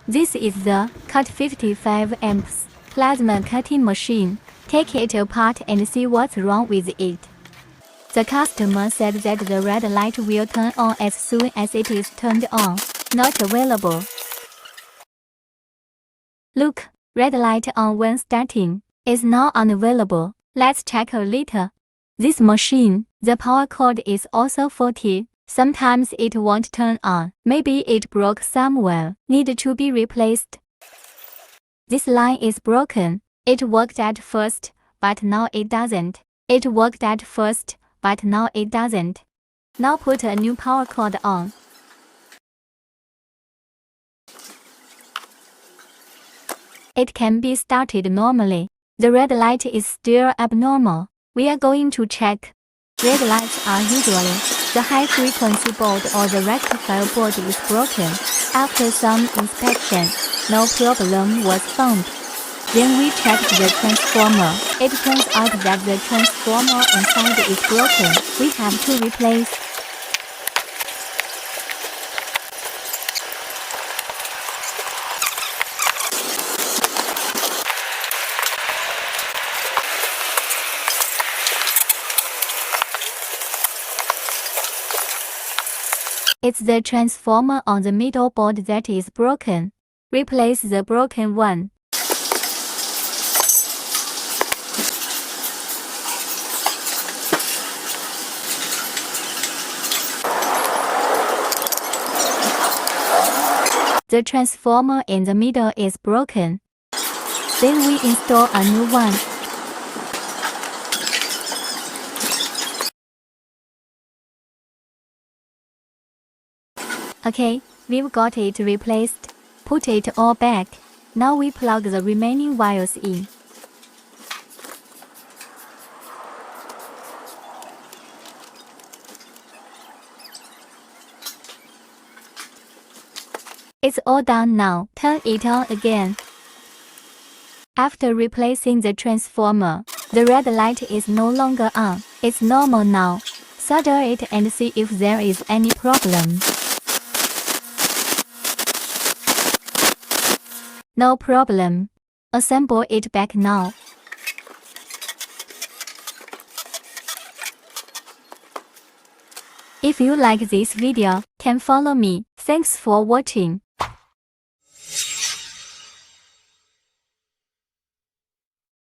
This is the CUT-55A Plasma cutting machine. Take it apart and see what's wrong with it. The customer said that the red light will turn on as soon as it is turned on. Not available. Look, red light on when starting. Is now unavailable. Let's check later. This machine, the power cord is also faulty. Sometimes it won't turn on. Maybe it broke somewhere. Need to be replaced. This line is broken. It worked at first, but now it doesn't. It worked at first, but now it doesn't. Now put a new power cord on. It can be started normally. The red light is still abnormal. We are going to check. Red lights are usually the high-frequency board or the rectifier board is broken. After some inspection, no problem was found. Then we checked the transformer. It turns out that the transformer inside is broken. We have to replace. It's the transformer on the middle board that is broken. Replace the broken one. The transformer in the middle is broken. Then we install a new one. Okay, we've got it replaced. Put it all back. Now we plug the remaining wires in. It's all done now. Turn it on again. After replacing the transformer, the red light is no longer on. It's normal now. Solder it and see if there is any problem. No problem. Assemble it back now. If you like this video, can follow me. Thanks for watching.